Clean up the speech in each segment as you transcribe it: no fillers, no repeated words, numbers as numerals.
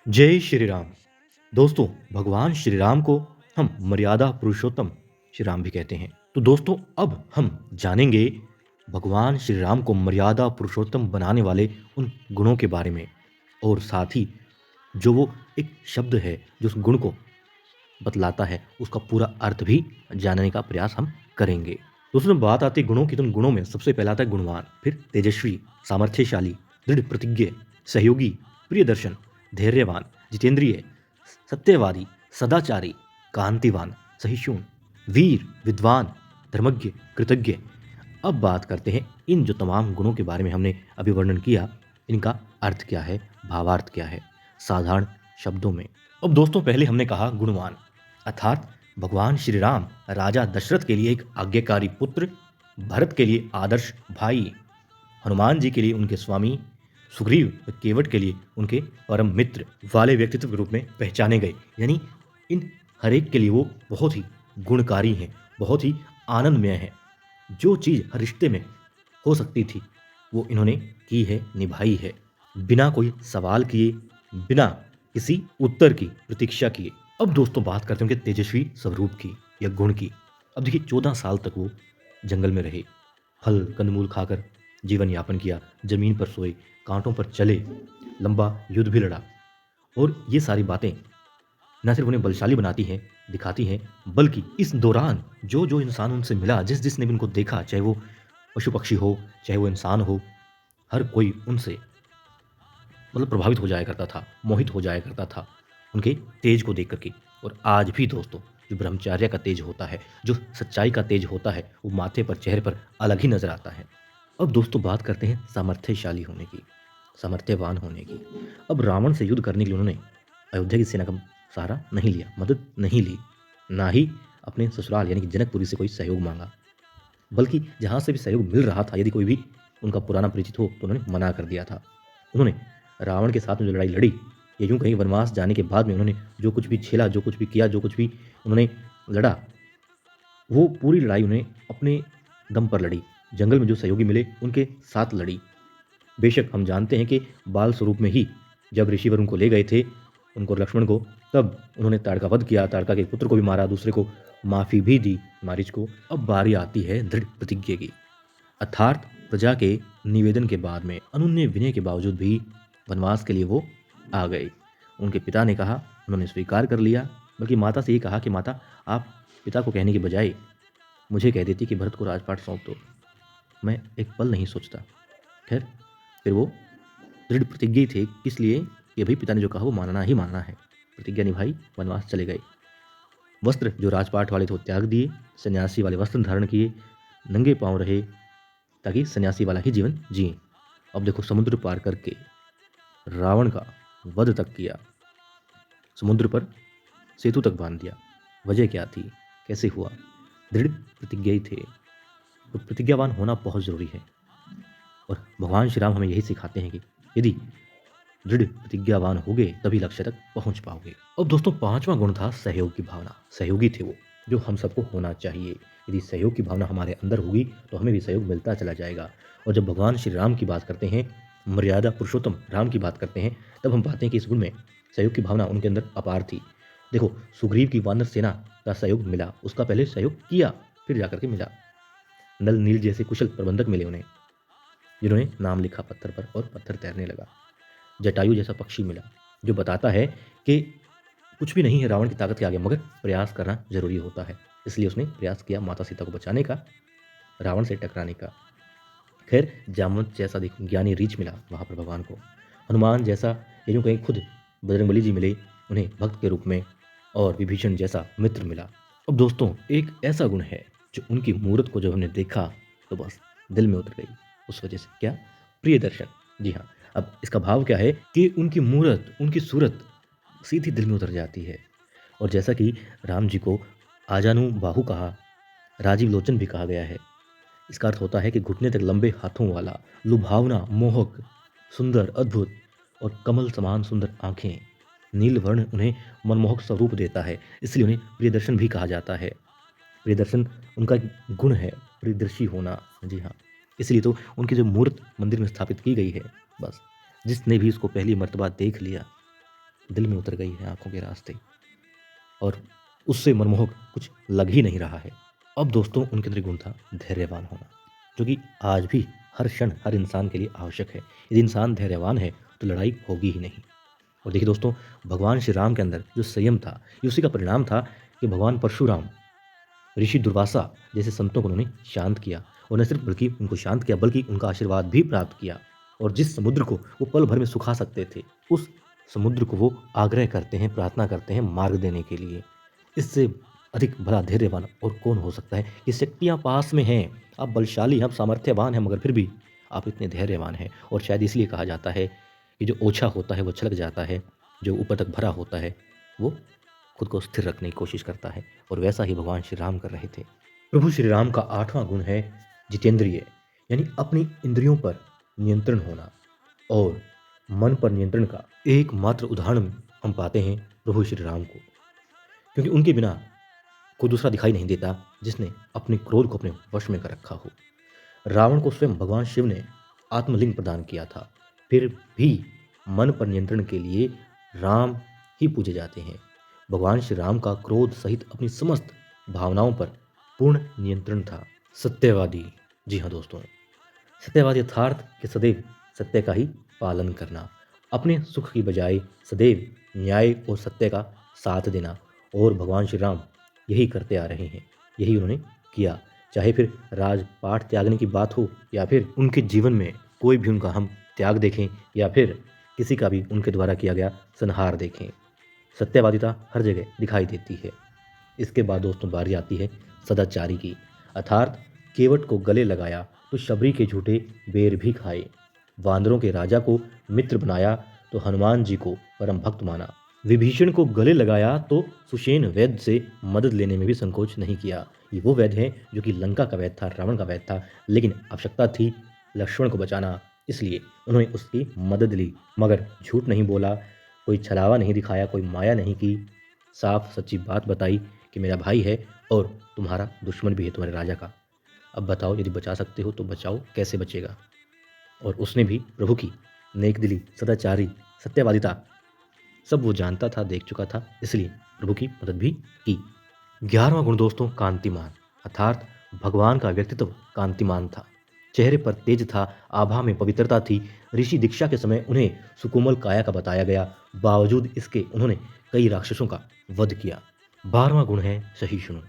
जय श्री राम। दोस्तों, भगवान श्री राम को हम मर्यादा पुरुषोत्तम श्री राम भी कहते हैं। तो दोस्तों, अब हम जानेंगे भगवान श्री राम को मर्यादा पुरुषोत्तम बनाने वाले उन गुणों के बारे में, और साथ ही जो वो एक शब्द है जो उस गुण को बतलाता है, उसका पूरा अर्थ भी जानने का प्रयास हम करेंगे। दोस्तों, जब बात आती है गुणों की, तो उन गुणों में सबसे पहला आता है गुणवान, फिर तेजस्वी, सामर्थ्यशाली, दृढ़ प्रतिज्ञ, सहयोगी, प्रियदर्शन, धैर्यवान, जितेंद्रिय, सत्यवादी, सदाचारी, कांतिवान, सहिष्णु, वीर, विद्वान, धर्मज्ञ, कृतज्ञ। अब बात करते हैं इन जो तमाम गुणों के बारे में हमने अभी वर्णन किया, इनका अर्थ क्या है, भावार्थ क्या है, साधारण शब्दों में। अब दोस्तों, पहले हमने कहा गुणवान, अर्थात भगवान श्री राम राजा दशरथ के लिए एक आज्ञाकारी पुत्र, भरत के लिए आदर्श भाई, हनुमान जी के लिए उनके स्वामी, सुग्रीव व केवट के लिए उनके परम मित्र वाले व्यक्तित्व के रूप में पहचाने गए। यानी इन हर एक के लिए वो बहुत ही गुणकारी हैं, बहुत ही आनंदमय हैं। जो चीज़ हर रिश्ते में हो सकती थी वो इन्होंने की है, निभाई है, बिना कोई सवाल किए, बिना किसी उत्तर की प्रतीक्षा किए। अब दोस्तों, बात करते हैं उनके तेजस्वी स्वरूप की या गुण की। अब देखिए, 14 साल तक वो जंगल में रहे, फल कंदमूल खाकर जीवन यापन किया, जमीन पर सोए, कांटों पर चले, लंबा युद्ध भी लड़ा। और ये सारी बातें न सिर्फ उन्हें बलशाली बनाती हैं, दिखाती हैं, बल्कि इस दौरान जो जो इंसान उनसे मिला, जिस जिसने भी उनको देखा, चाहे वो पशु पक्षी हो, चाहे वो इंसान हो, हर कोई उनसे प्रभावित हो जाया करता था, मोहित हो जाया करता था उनके तेज को देख करके। और आज भी दोस्तों, जो ब्रह्मचर्य का तेज होता है, जो सच्चाई का तेज होता है, वो माथे पर, चेहरे पर अलग ही नजर आता है। अब दोस्तों, बात करते हैं सामर्थ्यशाली होने की, सामर्थ्यवान होने की। अब रावण से युद्ध करने के लिए उन्होंने अयोध्या की सेना का सहारा नहीं लिया, मदद नहीं ली, ना ही अपने ससुराल यानी कि जनकपुरी से कोई सहयोग मांगा, बल्कि जहाँ से भी सहयोग मिल रहा था, यदि कोई भी उनका पुराना परिचित हो, तो उन्होंने मना कर दिया था। उन्होंने रावण के साथ में जो लड़ाई लड़ी, ये यूँ कहीं वनवास जाने के बाद में उन्होंने जो कुछ भी झेला, जो कुछ भी किया, जो कुछ भी उन्होंने लड़ा, वो पूरी लड़ाई उन्हें अपने दम पर लड़ी। जंगल में जो सहयोगी मिले उनके साथ लड़ी। बेशक हम जानते हैं कि बाल स्वरूप में ही जब ऋषिवर उनको ले गए थे, उनको लक्ष्मण को, तब उन्होंने ताड़का वध किया, ताड़का के पुत्र को भी मारा, दूसरे को माफ़ी भी दी, मारीच को। अब बारी आती है दृढ़ प्रतिज्ञा की, अर्थात प्रजा के निवेदन के बाद में, अनन्य विनय के बावजूद भी वनवास के लिए वो आ गए। उनके पिता ने कहा, उन्होंने स्वीकार कर लिया, बल्कि माता से ये कहा कि माता, आप पिता को कहने के बजाय मुझे कह देती कि भरत को राजपाट सौंप दो, मैं एक पल नहीं सोचता। खैर, फिर वो दृढ़ प्रतिज्ञ थे, किस लिए कि भाई पिता ने जो कहा वो मानना ही मानना है। प्रतिज्ञा निभाई, वनवास चले गए। वस्त्र जो राजपाट वाले थे वो त्याग दिए, सन्यासी वाले वस्त्र धारण किए, नंगे पांव रहे, ताकि सन्यासी वाला ही जीवन जिए। अब देखो, समुद्र पार करके रावण का वध तक किया, समुद्र पर सेतु तक बांध दिया। वजह क्या थी, कैसे हुआ? दृढ़ प्रतिज्ञा ही थे। तो प्रतिज्ञावान होना बहुत जरूरी है, और भगवान श्री राम हमें यही सिखाते हैं कि यदि दृढ़ प्रतिज्ञावान होगे तभी लक्ष्य तक पहुंच पाओगे। अब दोस्तों, पांचवा गुण था सहयोग की भावना। सहयोगी थे वो, जो हम सबको होना चाहिए। यदि सहयोग की भावना हमारे अंदर होगी तो हमें भी सहयोग मिलता चला जाएगा। और जब भगवान श्री राम की बात करते हैं, मर्यादा पुरुषोत्तम राम की बात करते हैं, तब हम पाते हैं कि इस गुण में सहयोग की भावना उनके अंदर अपार थी। देखो, सुग्रीव की वानर सेना का सहयोग मिला, उसका पहले सहयोग किया, फिर जाकर के मिला। नल नील जैसे कुशल प्रबंधक मिले उन्हें, जिन्होंने नाम लिखा पत्थर पर और पत्थर तैरने लगा। जटायु जैसा पक्षी मिला, जो बताता है कि कुछ भी नहीं है रावण की ताकत के आगे, मगर प्रयास करना जरूरी होता है। इसलिए उसने प्रयास किया माता सीता को बचाने का, रावण से टकराने का। खैर, जामवंत जैसा ज्ञानी रीछ मिला वहाँ पर भगवान को। हनुमान जैसा, ये यूँ कहीं खुद बजरंगबली जी मिले उन्हें भक्त के रूप में, और विभीषण जैसा मित्र मिला। अब दोस्तों, एक ऐसा गुण है जो उनकी मूर्त को जब हमने देखा तो बस दिल में उतर गई। उस वजह से क्या? प्रिय दर्शन। जी हाँ। अब इसका भाव क्या है कि उनकी मूर्त, उनकी सूरत सीधी दिल में उतर जाती है। और जैसा कि राम जी को आजानु बाहु कहा, राजीव लोचन भी कहा गया है। इसका अर्थ होता है कि घुटने तक लंबे हाथों वाला, लुभावना, मोहक, सुंदर, अद्भुत, और कमल समान सुंदर आंखें। नील वर्ण उन्हें मनमोहक स्वरूप देता है, इसलिए उन्हें प्रियदर्शन भी कहा जाता है। प्रियदर्शन उनका एक गुण है, प्रियदर्शी होना। जी हाँ, इसलिए तो उनकी जो मूर्त मंदिर में स्थापित की गई है, बस जिसने भी उसको पहली मर्तबा देख लिया दिल में उतर गई है आंखों के रास्ते, और उससे मनमोहक कुछ लग ही नहीं रहा है। अब दोस्तों उनके अंदर गुण था धैर्यवान होना, जो कि आज भी हर क्षण हर इंसान के लिए आवश्यक है। यदि इंसान धैर्यवान है तो लड़ाई होगी ही नहीं। और देखिए दोस्तों, भगवान श्री राम के अंदर जो संयम था, ये उसी का परिणाम था कि भगवान परशुराम, ऋषि दुर्वासा जैसे संतों को उन्होंने शांत किया, और न सिर्फ बल्कि उनको शांत किया बल्कि उनका आशीर्वाद भी प्राप्त किया। और जिस समुद्र को वो पल भर में सुखा सकते थे, उस समुद्र को वो आग्रह करते हैं, प्रार्थना करते हैं मार्ग देने के लिए। इससे अधिक बड़ा धैर्यवान और कौन हो सकता है? ये शक्तियाँ पास में हैं, आप बलशाली हैं, आप सामर्थ्यवान हैं, मगर फिर भी आप इतने धैर्यवान हैं। और शायद इसलिए कहा जाता है कि जो ओछा होता है वो छलक जाता है, जो ऊपर तक भरा होता है वो खुद को स्थिर रखने की कोशिश करता है। और वैसा ही भगवान श्री राम कर रहे थे। प्रभु श्री राम का 8वां गुण है जितेंद्रिय, यानी अपनी इंद्रियों पर नियंत्रण होना। और मन पर नियंत्रण का एकमात्र उदाहरण हम पाते हैं प्रभु श्री राम को, क्योंकि उनके बिना कोई दूसरा दिखाई नहीं देता जिसने अपने क्रोध को अपने वश में कर रखा हो। रावण को स्वयं भगवान शिव ने आत्मलिंग प्रदान किया था, फिर भी मन पर नियंत्रण के लिए राम ही पूजे जाते हैं। भगवान श्री राम का क्रोध सहित अपनी समस्त भावनाओं पर पूर्ण नियंत्रण था। सत्यवादी, जी हाँ दोस्तों, सत्यवादी अर्थात कि सदैव सत्य का ही पालन करना, अपने सुख की बजाय सदैव न्याय और सत्य का साथ देना। और भगवान श्री राम यही करते आ रहे हैं, यही उन्होंने किया। चाहे फिर राजपाट त्यागने की बात हो, या फिर उनके जीवन में कोई भी उनका हम त्याग देखें, या फिर किसी का भी उनके द्वारा किया गया संहार देखें, सत्यवादिता हर जगह दिखाई देती है। इसके बाद दोस्तों बारी आती है सदाचारी की, अर्थात केवट को गले लगाया तो शबरी के झूठे बेर भी खाए, वानरों के राजा को मित्र बनाया तो हनुमान जी को परम भक्त माना, विभीषण को गले लगाया तो सुषेण वैद्य से मदद लेने में भी संकोच नहीं किया। ये वो वैद्य है जो कि लंका का वैद्य था, रावण का वैद्य था, लेकिन आवश्यकता थी लक्ष्मण को बचाना, इसलिए उन्होंने उसकी मदद ली, मगर झूठ नहीं बोला, कोई छलावा नहीं दिखाया, कोई माया नहीं की, साफ सच्ची बात बताई कि मेरा भाई है और तुम्हारा दुश्मन भी है तुम्हारे राजा का। अब बताओ, यदि बचा सकते हो तो बचाओ, कैसे बचेगा? और उसने भी प्रभु की नेक दिली, सदाचारी, सत्यवादिता सब वो जानता था, देख चुका था, इसलिए प्रभु की मदद भी की। 11वां गुण दोस्तों कांतिमान, अर्थात भगवान का व्यक्तित्व कांतिमान था। चेहरे पर तेज था, आभा में पवित्रता थी। ऋषि दीक्षा के समय उन्हें सुकोमल काया का बताया गया, बावजूद इसके उन्होंने कई राक्षसों का वध किया। 12वां गुण है सहिष्णु,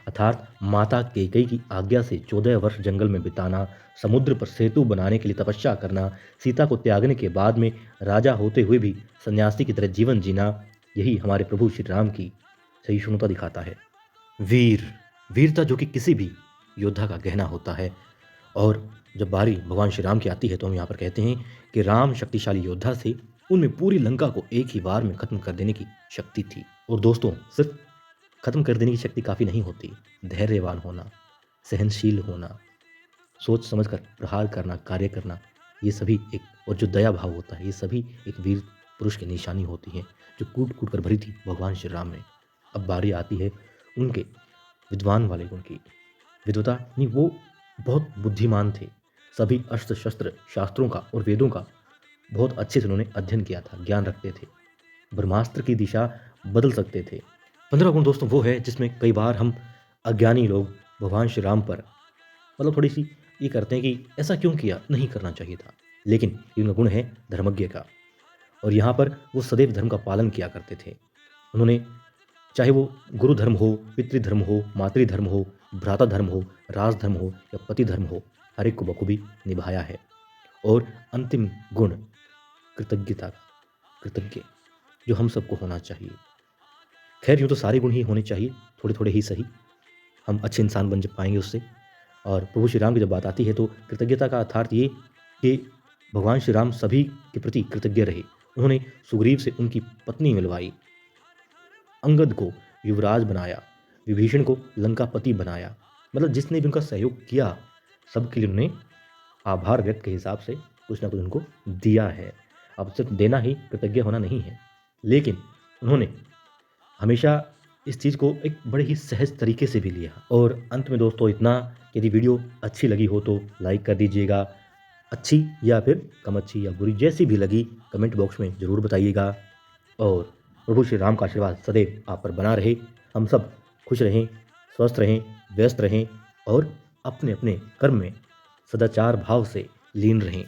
अर्थात माता कैकेयी की आज्ञा से 14 वर्ष जंगल में बिताना, समुद्र पर सेतु बनाने के लिए तपस्या करना, सीता को त्यागने के बाद में राजा होते हुए भी सन्यासी की तरह जीवन जीना, यही हमारे प्रभु श्री राम की सहिष्णुता दिखाता है। वीरता जो कि किसी भी योद्धा का गहना होता है। और जब बारी भगवान श्री राम की आती है तो हम यहाँ पर कहते हैं कि राम शक्तिशाली योद्धा थे, उनमें पूरी लंका को एक ही बार में खत्म कर देने की शक्ति थी। और दोस्तों सिर्फ खत्म कर देने की शक्ति काफ़ी नहीं होती, धैर्यवान होना, सहनशील होना, सोच समझ कर प्रहार करना, कार्य करना, ये सभी एक, और जो दया भाव होता है, ये सभी एक वीर पुरुष की निशानी होती है, जो कूट कूट कर भरी थी भगवान श्री राम ने। अब बारी आती है उनके विद्वान वाले गुण की। विद्वता नहीं, वो बहुत बुद्धिमान थे, सभी अस्त्र शस्त्र शास्त्रों का और वेदों का बहुत अच्छे से उन्होंने अध्ययन किया था, ज्ञान रखते थे, ब्रह्मास्त्र की दिशा बदल सकते थे। 15 गुण दोस्तों वो है जिसमें कई बार हम अज्ञानी लोग भगवान श्री राम पर मतलब थोड़ी सी ये करते हैं कि ऐसा क्यों किया, नहीं करना चाहिए था, लेकिन इनका गुण है धर्मज्ञ का। और यहाँ पर वो सदैव धर्म का पालन किया करते थे। उन्होंने चाहे वो गुरु धर्म हो, पितृधर्म हो, मातृधर्म हो, भ्राता धर्म हो, राजधर्म हो या पति धर्म हो, हर एक को बखूबी निभाया है। और अंतिम गुण कृतज्ञता का, कृतज्ञ, जो हम सबको होना चाहिए। खैर यूँ तो सारे गुण ही होने चाहिए, थोड़े थोड़े ही सही, हम अच्छे इंसान बन पाएंगे उससे। और प्रभु श्री राम की जब बात आती है तो कृतज्ञता का अर्थात ये कि भगवान श्री राम सभी के प्रति कृतज्ञ रहे। उन्होंने सुग्रीव से उनकी पत्नी मिलवाई, अंगद को युवराज बनाया, विभीषण को लंकापति बनाया, मतलब जिसने भी उनका सहयोग किया सबके लिए उन्होंने आभार व्यक्त के हिसाब से कुछ ना कुछ उनको दिया है। अब सिर्फ देना ही कृतज्ञ होना नहीं है, लेकिन उन्होंने हमेशा इस चीज़ को एक बड़े ही सहज तरीके से भी लिया। और अंत में दोस्तों इतना, यदि वीडियो अच्छी लगी हो तो लाइक कर दीजिएगा, अच्छी या फिर कम अच्छी या बुरी जैसी भी लगी कमेंट बॉक्स में ज़रूर बताइएगा। और प्रभु श्री राम का आशीर्वाद सदैव आप पर बना रहे। हम सब खुश रहें, स्वस्थ रहें, व्यस्त रहें और अपने अपने कर्म में सदाचार भाव से लीन रहें।